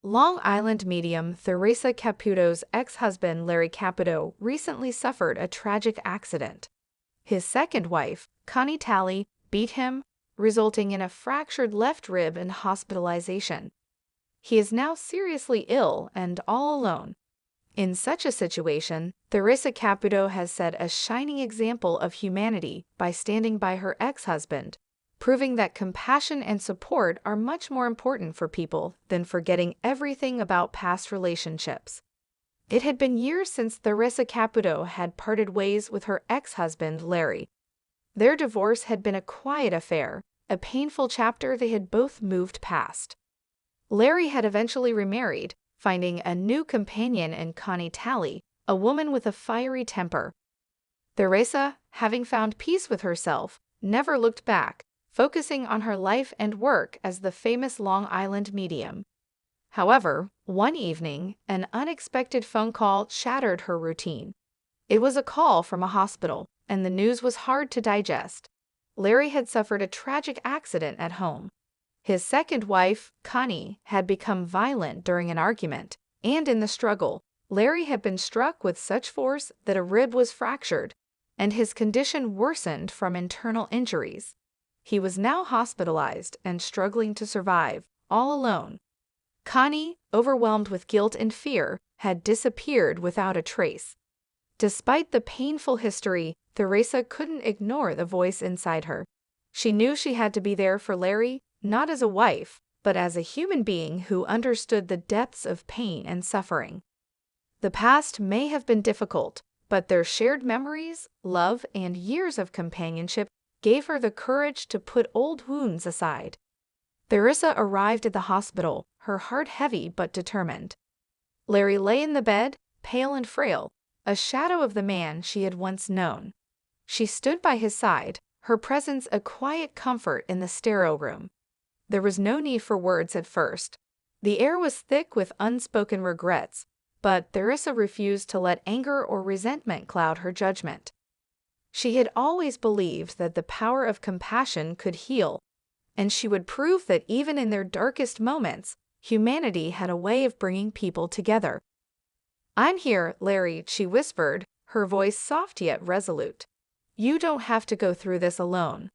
Long Island medium Theresa Caputo's ex-husband Larry Caputo recently suffered a tragic accident. His second wife, Connie Talley, beat him, resulting in a fractured left rib and hospitalization. He is now seriously ill and all alone. In such a situation, Theresa Caputo has set a shining example of humanity by standing by her ex-husband, proving that compassion and support are much more important for people than forgetting everything about past relationships. It had been years since Theresa Caputo had parted ways with her ex-husband Larry. Their divorce had been a quiet affair, a painful chapter they had both moved past. Larry had eventually remarried, finding a new companion in Connie Talley, a woman with a fiery temper. Theresa, having found peace with herself, never looked back, focusing on her life and work as the famous Long Island medium. However, one evening, an unexpected phone call shattered her routine. It was a call from a hospital, and the news was hard to digest. Larry had suffered a tragic accident at home. His second wife, Connie, had become violent during an argument, and in the struggle, Larry had been struck with such force that a rib was fractured, and his condition worsened from internal injuries. He was now hospitalized and struggling to survive, all alone. Connie, overwhelmed with guilt and fear, had disappeared without a trace. Despite the painful history, Theresa couldn't ignore the voice inside her. She knew she had to be there for Larry, not as a wife, but as a human being who understood the depths of pain and suffering. The past may have been difficult, but their shared memories, love, and years of companionship gave her the courage to put old wounds aside. Theresa arrived at the hospital, her heart heavy but determined. Larry lay in the bed, pale and frail, a shadow of the man she had once known. She stood by his side, her presence a quiet comfort in the sterile room. There was no need for words at first. The air was thick with unspoken regrets, but Theresa refused to let anger or resentment cloud her judgment. She had always believed that the power of compassion could heal, and she would prove that even in their darkest moments, humanity had a way of bringing people together. "I'm here, Larry," she whispered, her voice soft yet resolute. "You don't have to go through this alone."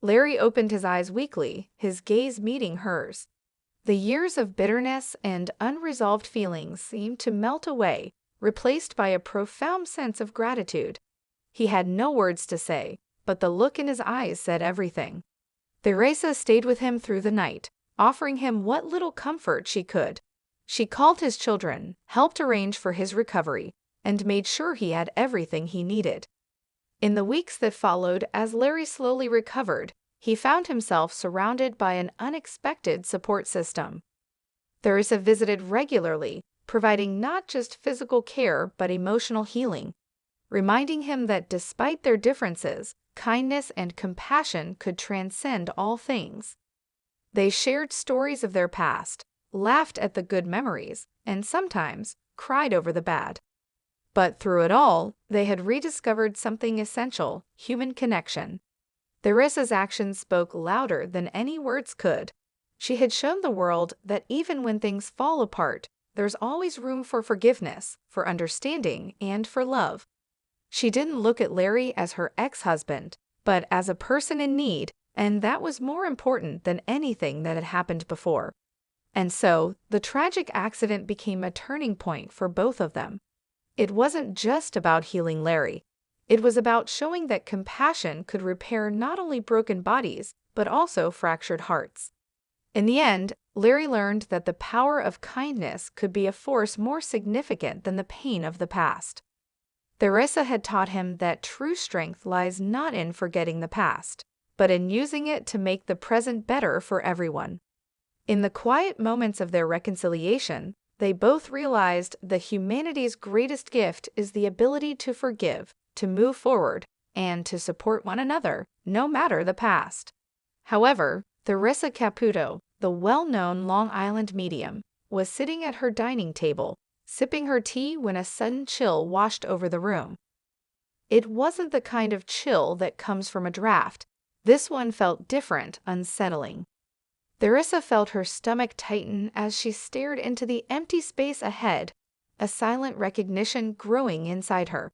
Larry opened his eyes weakly, his gaze meeting hers. The years of bitterness and unresolved feelings seemed to melt away, replaced by a profound sense of gratitude. He had no words to say, but the look in his eyes said everything. Theresa stayed with him through the night, offering him what little comfort she could. She called his children, helped arrange for his recovery, and made sure he had everything he needed. In the weeks that followed, as Larry slowly recovered, he found himself surrounded by an unexpected support system. Theresa visited regularly, providing not just physical care but emotional healing, reminding him that despite their differences, kindness and compassion could transcend all things. They shared stories of their past, laughed at the good memories, and sometimes cried over the bad. But through it all, they had rediscovered something essential: human connection. Theresa's actions spoke louder than any words could. She had shown the world that even when things fall apart, there's always room for forgiveness, for understanding, and for love. She didn't look at Larry as her ex-husband, but as a person in need, and that was more important than anything that had happened before. And so, the tragic accident became a turning point for both of them. It wasn't just about healing Larry. It was about showing that compassion could repair not only broken bodies, but also fractured hearts. In the end, Larry learned that the power of kindness could be a force more significant than the pain of the past. Theresa had taught him that true strength lies not in forgetting the past, but in using it to make the present better for everyone. In the quiet moments of their reconciliation, they both realized that humanity's greatest gift is the ability to forgive, to move forward, and to support one another, no matter the past. However, Theresa Caputo, the well-known Long Island medium, was sitting at her dining table, sipping her tea when a sudden chill washed over the room. It wasn't the kind of chill that comes from a draft. This one felt different, unsettling. Theresa felt her stomach tighten as she stared into the empty space ahead, a silent recognition growing inside her.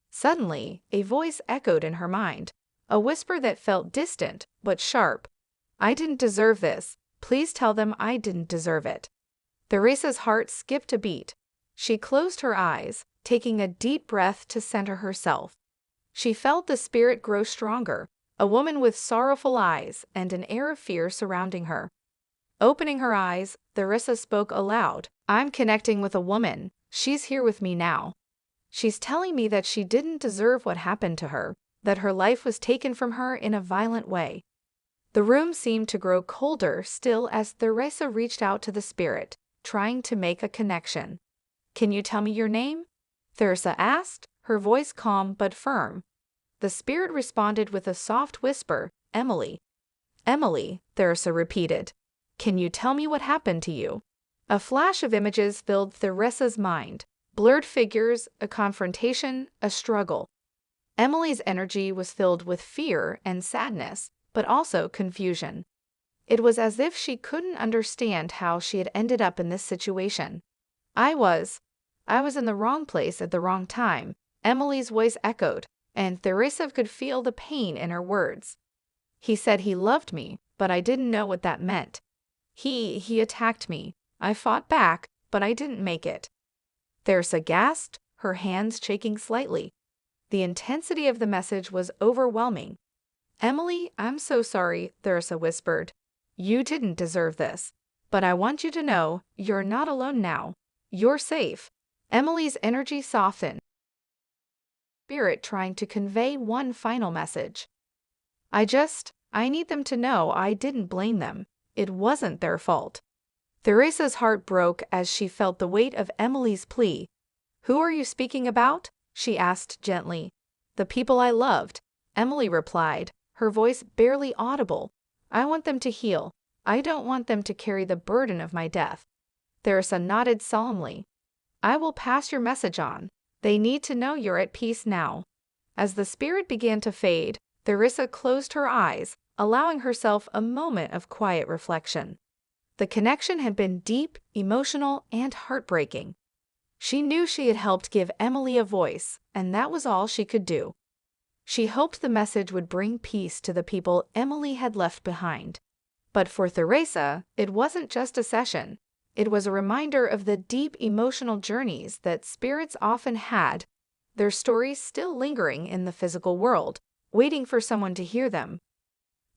Suddenly, a voice echoed in her mind, a whisper that felt distant but sharp. "I didn't deserve this. Please tell them I didn't deserve it." Theresa's heart skipped a beat. She closed her eyes, taking a deep breath to center herself. She felt the spirit grow stronger, a woman with sorrowful eyes and an air of fear surrounding her. Opening her eyes, Theresa spoke aloud. "I'm connecting with a woman. She's here with me now. She's telling me that she didn't deserve what happened to her, that her life was taken from her in a violent way." The room seemed to grow colder still as Theresa reached out to the spirit, trying to make a connection. "Can you tell me your name?" Theresa asked, her voice calm but firm. The spirit responded with a soft whisper, "Emily." "Emily," Theresa repeated. "Can you tell me what happened to you?" A flash of images filled Theresa's mind. Blurred figures, a confrontation, a struggle. Emily's energy was filled with fear and sadness, but also confusion. It was as if she couldn't understand how she had ended up in this situation. I was in the wrong place at the wrong time," Emily's voice echoed, and Theresa could feel the pain in her words. "He said he loved me, but I didn't know what that meant. He attacked me. I fought back, but I didn't make it." Theresa gasped, her hands shaking slightly. The intensity of the message was overwhelming. "Emily, I'm so sorry," Theresa whispered. "You didn't deserve this. But I want you to know, you're not alone now. You're safe." Emily's energy softened, spirit trying to convey one final message. I need them to know I didn't blame them. It wasn't their fault." Theresa's heart broke as she felt the weight of Emily's plea. "Who are you speaking about?" she asked gently. "The people I loved," Emily replied, her voice barely audible. "I want them to heal. I don't want them to carry the burden of my death." Theresa nodded solemnly. "I will pass your message on. They need to know you're at peace now." As the spirit began to fade, Theresa closed her eyes, allowing herself a moment of quiet reflection. The connection had been deep, emotional, and heartbreaking. She knew she had helped give Emily a voice, and that was all she could do. She hoped the message would bring peace to the people Emily had left behind. But for Theresa, it wasn't just a session. It was a reminder of the deep emotional journeys that spirits often had, their stories still lingering in the physical world, waiting for someone to hear them.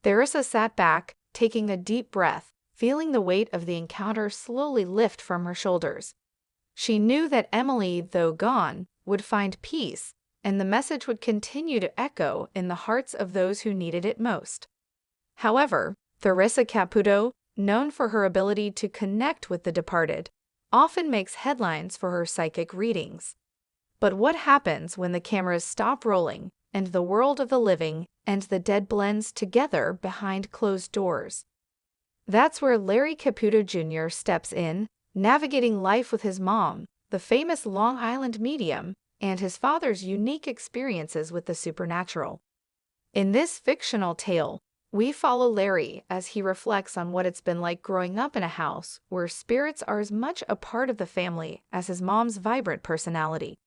Theresa sat back, taking a deep breath, feeling the weight of the encounter slowly lift from her shoulders. She knew that Emily, though gone, would find peace, and the message would continue to echo in the hearts of those who needed it most. However, Theresa Caputo, known for her ability to connect with the departed, often makes headlines for her psychic readings. But what happens when the cameras stop rolling and the world of the living and the dead blends together behind closed doors? That's where Larry Caputo Jr. steps in, navigating life with his mom, the famous Long Island medium, and his father's unique experiences with the supernatural. In this fictional tale, we follow Larry as he reflects on what it's been like growing up in a house where spirits are as much a part of the family as his mom's vibrant personality.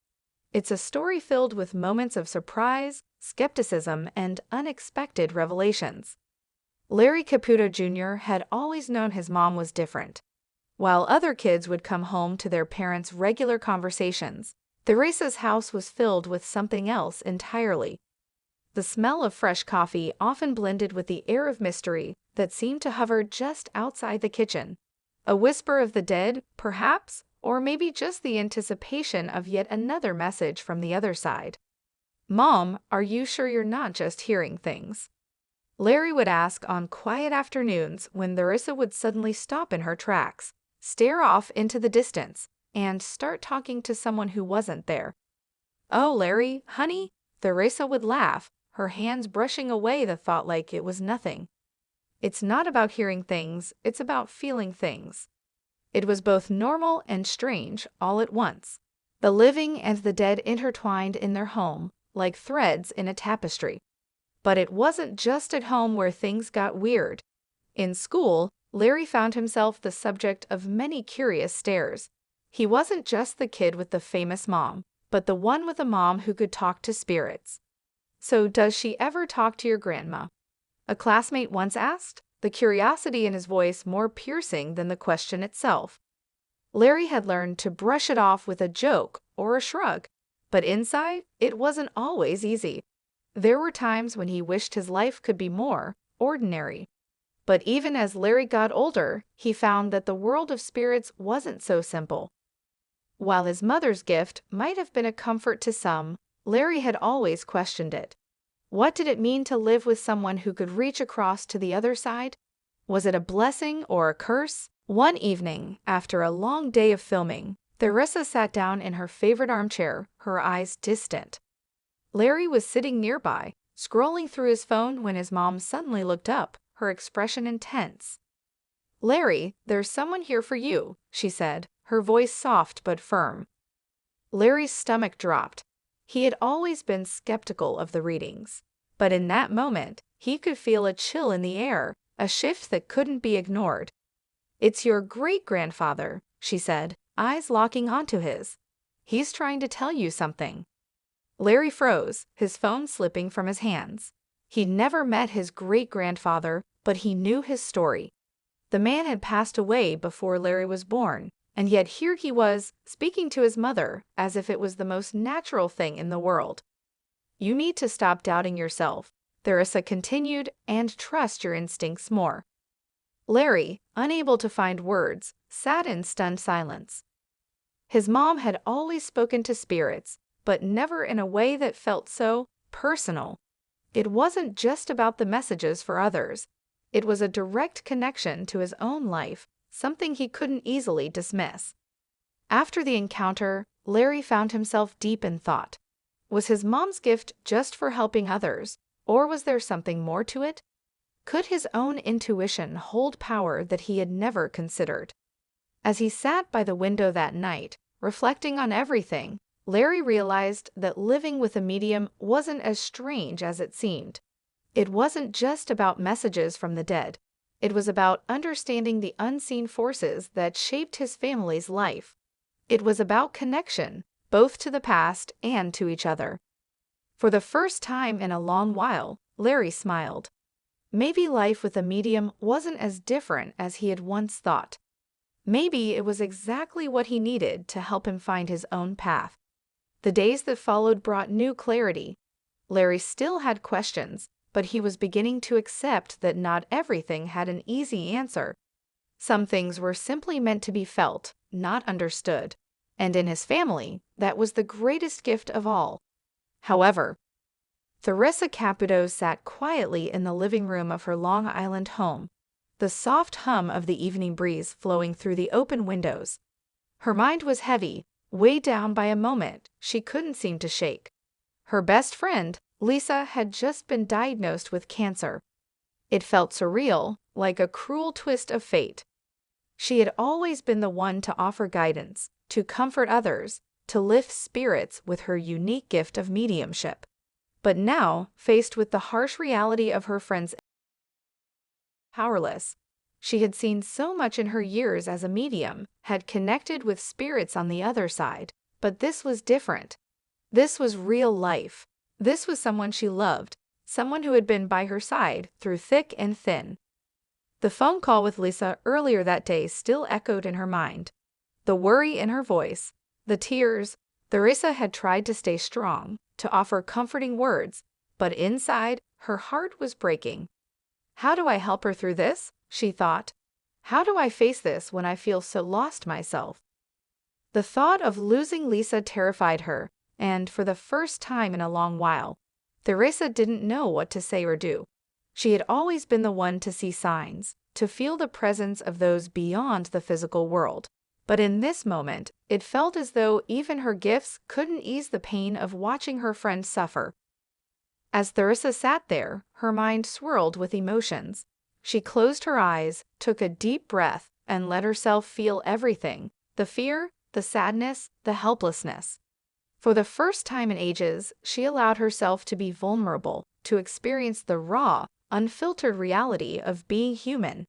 It's a story filled with moments of surprise, skepticism, and unexpected revelations. Larry Caputo Jr. had always known his mom was different. While other kids would come home to their parents' regular conversations, Theresa's house was filled with something else entirely. The smell of fresh coffee often blended with the air of mystery that seemed to hover just outside the kitchen. A whisper of the dead, perhaps, or maybe just the anticipation of yet another message from the other side. "Mom, are you sure you're not just hearing things?" Larry would ask on quiet afternoons when Theresa would suddenly stop in her tracks, stare off into the distance, and start talking to someone who wasn't there. "Oh, Larry, honey," Theresa would laugh, her hands brushing away the thought like it was nothing. "It's not about hearing things, it's about feeling things." It was both normal and strange all at once. The living and the dead intertwined in their home, like threads in a tapestry. But it wasn't just at home where things got weird. In school, Larry found himself the subject of many curious stares. He wasn't just the kid with the famous mom, but the one with a mom who could talk to spirits. "So does she ever talk to your grandma?" a classmate once asked, the curiosity in his voice more piercing than the question itself. Larry had learned to brush it off with a joke or a shrug, but inside, it wasn't always easy. There were times when he wished his life could be more ordinary. But even as Larry got older, he found that the world of spirits wasn't so simple. While his mother's gift might have been a comfort to some, Larry had always questioned it. What did it mean to live with someone who could reach across to the other side? Was it a blessing or a curse? One evening, after a long day of filming, Theresa sat down in her favorite armchair, her eyes distant. Larry was sitting nearby, scrolling through his phone when his mom suddenly looked up, her expression intense. "Larry, there's someone here for you," she said, her voice soft but firm. Larry's stomach dropped. He had always been skeptical of the readings, but in that moment, he could feel a chill in the air, a shift that couldn't be ignored. "It's your great-grandfather," she said, eyes locking onto his. "He's trying to tell you something." Larry froze, his phone slipping from his hands. He'd never met his great-grandfather, but he knew his story. The man had passed away before Larry was born, and yet here he was, speaking to his mother as if it was the most natural thing in the world. "You need to stop doubting yourself," Theresa continued, "and trust your instincts more." Larry, unable to find words, sat in stunned silence. His mom had always spoken to spirits, but never in a way that felt so personal. It wasn't just about the messages for others. It was a direct connection to his own life, something he couldn't easily dismiss. After the encounter, Larry found himself deep in thought. Was his mom's gift just for helping others, or was there something more to it? Could his own intuition hold power that he had never considered? As he sat by the window that night, reflecting on everything, Larry realized that living with a medium wasn't as strange as it seemed. It wasn't just about messages from the dead. It was about understanding the unseen forces that shaped his family's life. It was about connection, both to the past and to each other. For the first time in a long while, Larry smiled. Maybe life with a medium wasn't as different as he had once thought. Maybe it was exactly what he needed to help him find his own path. The days that followed brought new clarity. Larry still had questions, but he was beginning to accept that not everything had an easy answer. Some things were simply meant to be felt, not understood. And in his family, that was the greatest gift of all. However, Theresa Caputo sat quietly in the living room of her Long Island home, the soft hum of the evening breeze flowing through the open windows. Her mind was heavy, weighed down by a moment she couldn't seem to shake. Her best friend, Lisa, had just been diagnosed with cancer. It felt surreal, like a cruel twist of fate. She had always been the one to offer guidance, to comfort others, to lift spirits with her unique gift of mediumship. But now, faced with the harsh reality of her friend's powerless, she had seen so much in her years as a medium, had connected with spirits on the other side, but this was different. This was real life. This was someone she loved, someone who had been by her side through thick and thin. The phone call with Lisa earlier that day still echoed in her mind. The worry in her voice, the tears. Theresa had tried to stay strong, to offer comforting words, but inside, her heart was breaking. "How do I help her through this?" she thought. "How do I face this when I feel so lost myself?" The thought of losing Lisa terrified her, and for the first time in a long while, Theresa didn't know what to say or do. She had always been the one to see signs, to feel the presence of those beyond the physical world. But in this moment, it felt as though even her gifts couldn't ease the pain of watching her friend suffer. As Theresa sat there, her mind swirled with emotions. She closed her eyes, took a deep breath, and let herself feel everything: the fear, the sadness, the helplessness. For the first time in ages, she allowed herself to be vulnerable, to experience the raw, unfiltered reality of being human.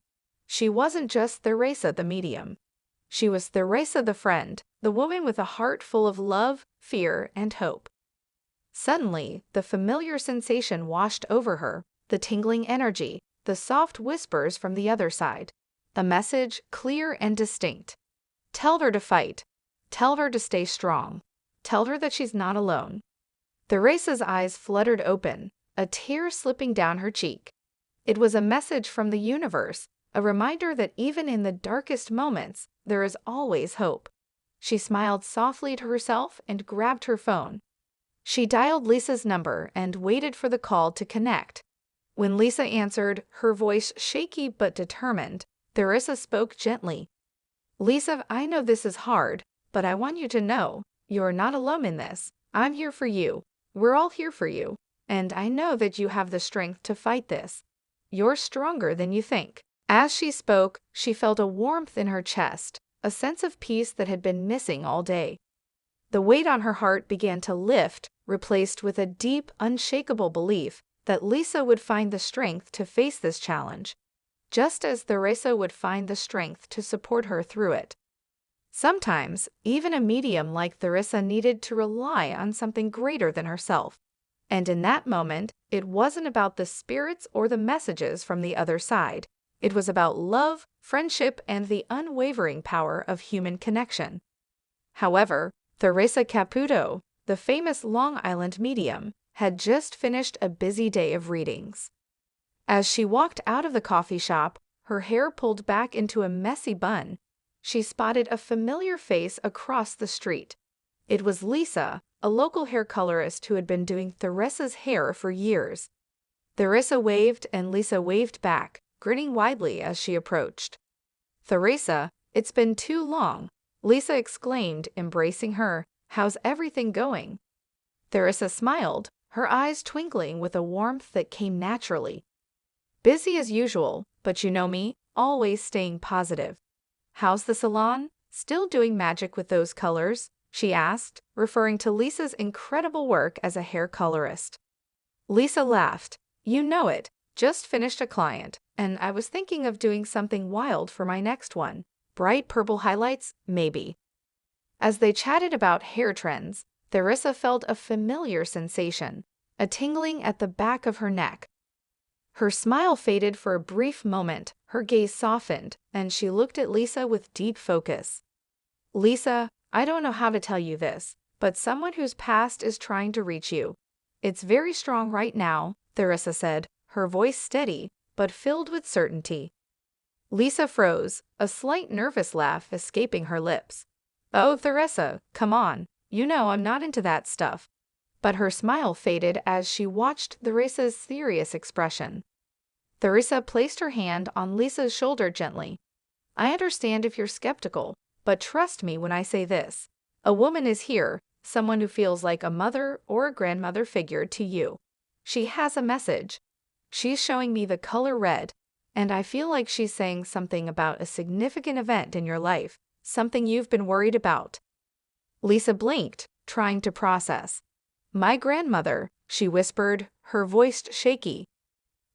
She wasn't just Theresa the medium. She was Theresa the friend, the woman with a heart full of love, fear, and hope. Suddenly, the familiar sensation washed over her, the tingling energy, the soft whispers from the other side. The message, clear and distinct. Tell her to fight. Tell her to stay strong. Tell her that she's not alone. Theresa's eyes fluttered open, a tear slipping down her cheek. It was a message from the universe, a reminder that even in the darkest moments, there is always hope. She smiled softly to herself and grabbed her phone. She dialed Lisa's number and waited for the call to connect. When Lisa answered, her voice shaky but determined, Theresa spoke gently. "Lisa, I know this is hard, but I want you to know, you're not alone in this. I'm here for you. We're all here for you. And I know that you have the strength to fight this. You're stronger than you think." As she spoke, she felt a warmth in her chest, a sense of peace that had been missing all day. The weight on her heart began to lift, replaced with a deep, unshakable belief that Lisa would find the strength to face this challenge, just as Theresa would find the strength to support her through it. Sometimes, even a medium like Theresa needed to rely on something greater than herself. And in that moment, it wasn't about the spirits or the messages from the other side. It was about love, friendship, and the unwavering power of human connection. However, Theresa Caputo, the famous Long Island medium, had just finished a busy day of readings. As she walked out of the coffee shop, her hair pulled back into a messy bun, she spotted a familiar face across the street. It was Lisa, a local hair colorist who had been doing Theresa's hair for years. Theresa waved and Lisa waved back, grinning widely as she approached. "Theresa, it's been too long," Lisa exclaimed, embracing her. "How's everything going?" Theresa smiled, her eyes twinkling with a warmth that came naturally. "Busy as usual, but you know me, always staying positive." "How's the salon? Still doing magic with those colors?" she asked, referring to Lisa's incredible work as a hair colorist. Lisa laughed. "You know it. Just finished a client, and I was thinking of doing something wild for my next one. Bright purple highlights, maybe." As they chatted about hair trends, Theresa felt a familiar sensation, a tingling at the back of her neck. Her smile faded for a brief moment, her gaze softened, and she looked at Lisa with deep focus. "Lisa, I don't know how to tell you this, but someone whose past is trying to reach you. It's very strong right now," Theresa said, her voice steady, but filled with certainty. Lisa froze, a slight nervous laugh escaping her lips. "Oh, Theresa, come on, you know I'm not into that stuff." But her smile faded as she watched Theresa's serious expression. Theresa placed her hand on Lisa's shoulder gently. "I understand if you're skeptical, but trust me when I say this. A woman is here, someone who feels like a mother or a grandmother figure to you. She has a message. She's showing me the color red, and I feel like she's saying something about a significant event in your life, something you've been worried about." Lisa blinked, trying to process. "My grandmother," she whispered, her voice shaky.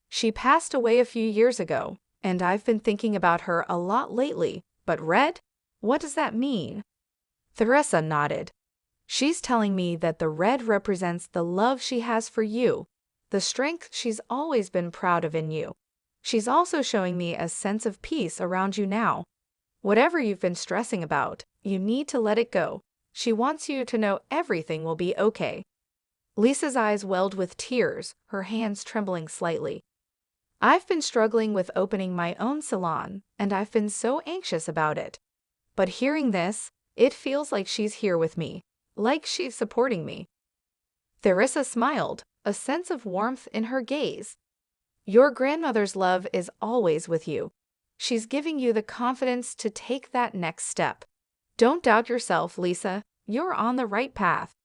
"She passed away a few years ago, and I've been thinking about her a lot lately, but red? What does that mean?" Theresa nodded. "She's telling me that the red represents the love she has for you, the strength she's always been proud of in you. She's also showing me a sense of peace around you now. Whatever you've been stressing about, you need to let it go. She wants you to know everything will be okay." Lisa's eyes welled with tears, her hands trembling slightly. "I've been struggling with opening my own salon, and I've been so anxious about it. But hearing this, it feels like she's here with me, like she's supporting me." Theresa smiled, a sense of warmth in her gaze. "Your grandmother's love is always with you. She's giving you the confidence to take that next step. Don't doubt yourself, Lisa. You're on the right path."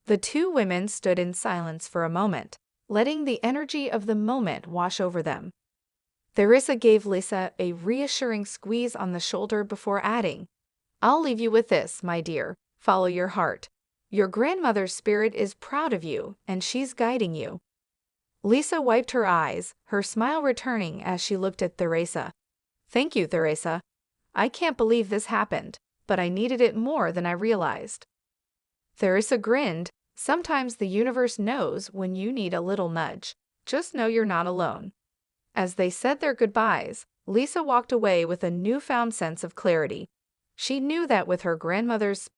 The two women stood in silence for a moment, letting the energy of the moment wash over them. Theresa gave Lisa a reassuring squeeze on the shoulder before adding, "I'll leave you with this, my dear. Follow your heart. Your grandmother's spirit is proud of you, and she's guiding you." Lisa wiped her eyes, her smile returning as she looked at Theresa. Thank you, Theresa. I can't believe this happened, but I needed it more than I realized. Theresa grinned. Sometimes the universe knows when you need a little nudge. Just know you're not alone. As they said their goodbyes, Lisa walked away with a newfound sense of clarity. She knew that with her grandmother's